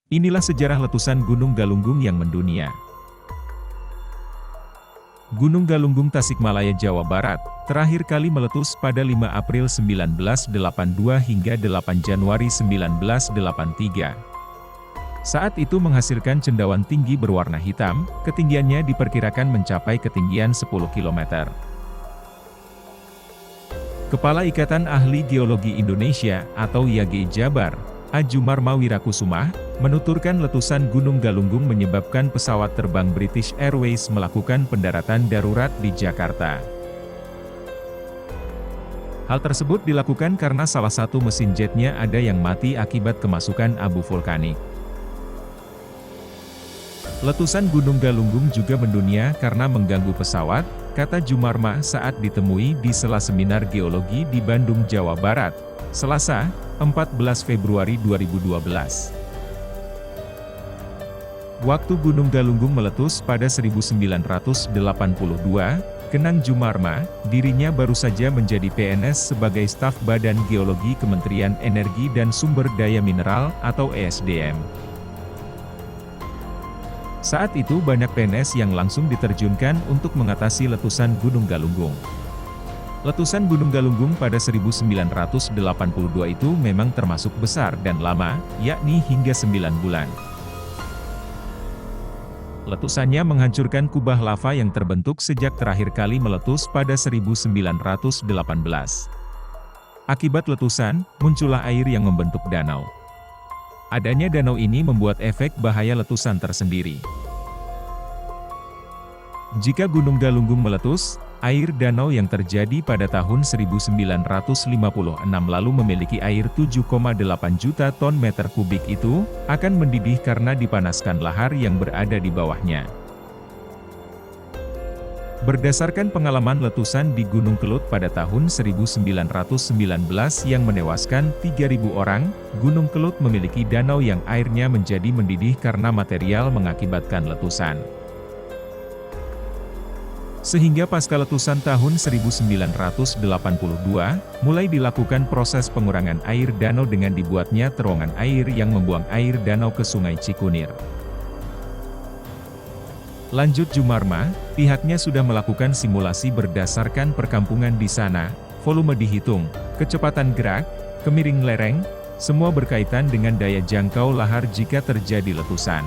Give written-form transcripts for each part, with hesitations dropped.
Inilah sejarah letusan Gunung Galunggung yang mendunia. Gunung Galunggung Tasikmalaya, Jawa Barat, terakhir kali meletus pada 5 April 1982 hingga 8 Januari 1983. Saat itu menghasilkan cendawan tinggi berwarna hitam, ketinggiannya diperkirakan mencapai ketinggian 10 km. Kepala Ikatan Ahli Geologi Indonesia, atau IAGI Jabar, A. Jumarma Wirakusuma, menuturkan letusan Gunung Galunggung menyebabkan pesawat terbang British Airways melakukan pendaratan darurat di Jakarta. Hal tersebut dilakukan karena salah satu mesin jetnya ada yang mati akibat kemasukan abu vulkanik. Letusan Gunung Galunggung juga mendunia karena mengganggu pesawat, kata Jumarma saat ditemui di sela seminar geologi di Bandung, Jawa Barat, Selasa, 14 Februari 2012. Waktu Gunung Galunggung meletus pada 1982, kenang Jumarma, dirinya baru saja menjadi PNS sebagai staf Badan Geologi Kementerian Energi dan Sumber Daya Mineral atau ESDM. Saat itu banyak PNS yang langsung diterjunkan untuk mengatasi letusan Gunung Galunggung. Letusan Gunung Galunggung pada 1982 itu memang termasuk besar dan lama, yakni hingga 9 bulan. Letusannya menghancurkan kubah lava yang terbentuk sejak terakhir kali meletus pada 1918. Akibat letusan, muncullah air yang membentuk danau. Adanya danau ini membuat efek bahaya letusan tersendiri. Jika Gunung Galunggung meletus, air danau yang terjadi pada tahun 1956 lalu memiliki air 7,8 juta ton meter kubik itu, akan mendidih karena dipanaskan lahar yang berada di bawahnya. Berdasarkan pengalaman letusan di Gunung Kelut pada tahun 1919 yang menewaskan 3.000 orang, Gunung Kelut memiliki danau yang airnya menjadi mendidih karena material mengakibatkan letusan. Sehingga pasca letusan tahun 1982, mulai dilakukan proses pengurangan air danau dengan dibuatnya terowongan air yang membuang air danau ke Sungai Cikunir. Lanjut Jumarma, pihaknya sudah melakukan simulasi berdasarkan perkampungan di sana, volume dihitung, kecepatan gerak, kemiring lereng, semua berkaitan dengan daya jangkau lahar jika terjadi letusan.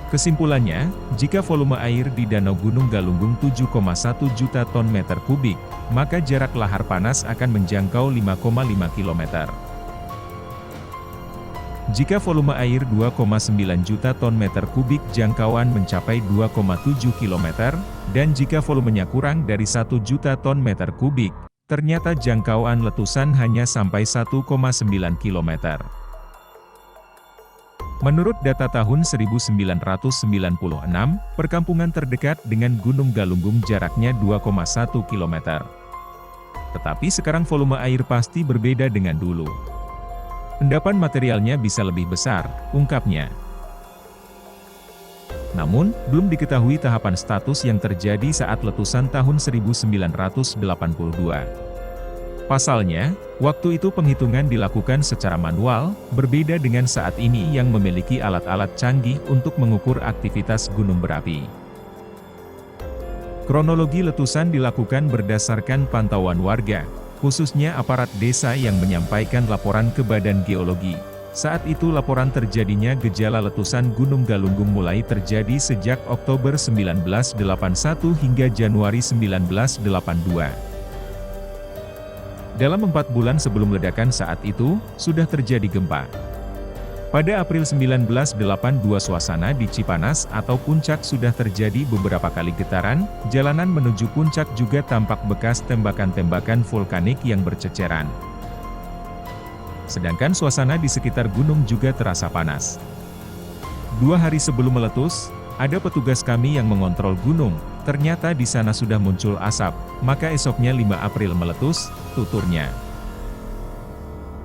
Kesimpulannya, jika volume air di Danau Gunung Galunggung 7,1 juta ton meter kubik, maka jarak lahar panas akan menjangkau 5,5 km. Jika volume air 2,9 juta ton meter kubik jangkauan mencapai 2,7 km, dan jika volumenya kurang dari 1 juta ton meter kubik, ternyata jangkauan letusan hanya sampai 1,9 km. Menurut data tahun 1996, perkampungan terdekat dengan Gunung Galunggung jaraknya 2,1 km. Tetapi sekarang volume air pasti berbeda dengan dulu. Endapan materialnya bisa lebih besar, ungkapnya. Namun, belum diketahui tahapan status yang terjadi saat letusan tahun 1982. Pasalnya, waktu itu penghitungan dilakukan secara manual, berbeda dengan saat ini yang memiliki alat-alat canggih untuk mengukur aktivitas gunung berapi. Kronologi letusan dilakukan berdasarkan pantauan warga, khususnya aparat desa yang menyampaikan laporan ke Badan Geologi. Saat itu laporan terjadinya gejala letusan Gunung Galunggung mulai terjadi sejak Oktober 1981 hingga Januari 1982. Dalam 4 bulan sebelum ledakan saat itu, sudah terjadi gempa. Pada April 1982 suasana di Cipanas atau Puncak sudah terjadi beberapa kali getaran, jalanan menuju Puncak juga tampak bekas tembakan-tembakan vulkanik yang berceceran. Sedangkan suasana di sekitar gunung juga terasa panas. 2 hari sebelum meletus, ada petugas kami yang mengontrol gunung, ternyata di sana sudah muncul asap, maka esoknya 5 April meletus, tuturnya.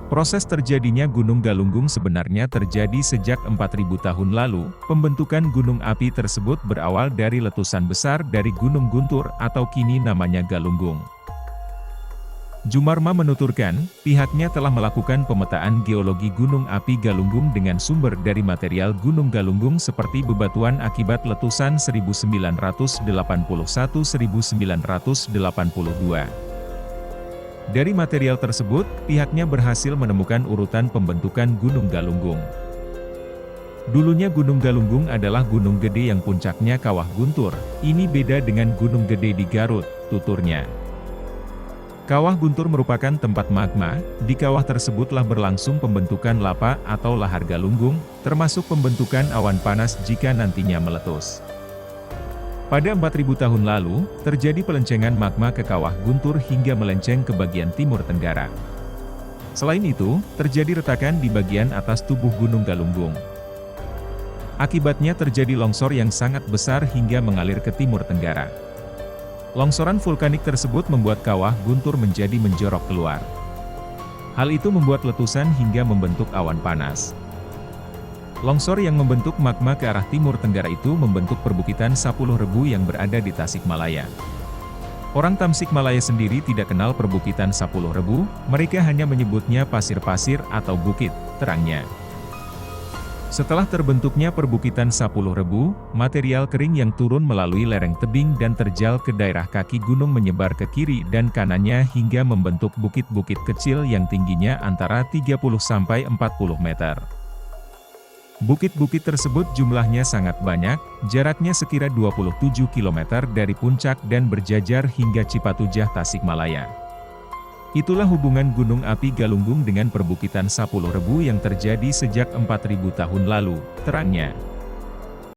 Proses terjadinya Gunung Galunggung sebenarnya terjadi sejak 4.000 tahun lalu. Pembentukan gunung api tersebut berawal dari letusan besar dari Gunung Guntur atau kini namanya Galunggung. Jumarma menuturkan, pihaknya telah melakukan pemetaan geologi Gunung Api Galunggung dengan sumber dari material Gunung Galunggung seperti bebatuan akibat letusan 1981-1982. Dari material tersebut, pihaknya berhasil menemukan urutan pembentukan Gunung Galunggung. Dulunya Gunung Galunggung adalah gunung gede yang puncaknya Kawah Guntur, ini beda dengan Gunung Gede di Garut, tuturnya. Kawah Guntur merupakan tempat magma, di kawah tersebutlah berlangsung pembentukan lava atau lahar galunggung, termasuk pembentukan awan panas jika nantinya meletus. Pada 4.000 tahun lalu, terjadi pelencengan magma ke Kawah Guntur hingga melenceng ke bagian timur tenggara. Selain itu, terjadi retakan di bagian atas tubuh Gunung Galunggung. Akibatnya terjadi longsor yang sangat besar hingga mengalir ke timur tenggara. Longsoran vulkanik tersebut membuat Kawah Guntur menjadi menjorok keluar. Hal itu membuat letusan hingga membentuk awan panas. Longsor yang membentuk magma ke arah timur tenggara itu membentuk perbukitan Sapuluh Rebu yang berada di Tasikmalaya. Orang Tasikmalaya sendiri tidak kenal perbukitan Sapuluh Rebu, mereka hanya menyebutnya pasir-pasir atau bukit, terangnya. Setelah terbentuknya perbukitan Sapuluh Rebu, material kering yang turun melalui lereng tebing dan terjal ke daerah kaki gunung menyebar ke kiri dan kanannya hingga membentuk bukit-bukit kecil yang tingginya antara 30-40 meter. Bukit-bukit tersebut jumlahnya sangat banyak, jaraknya sekira 27 km dari puncak dan berjajar hingga Cipatujah Tasikmalaya. Itulah hubungan Gunung Api Galunggung dengan perbukitan Sapuluh Rebu yang terjadi sejak 4.000 tahun lalu, terangnya.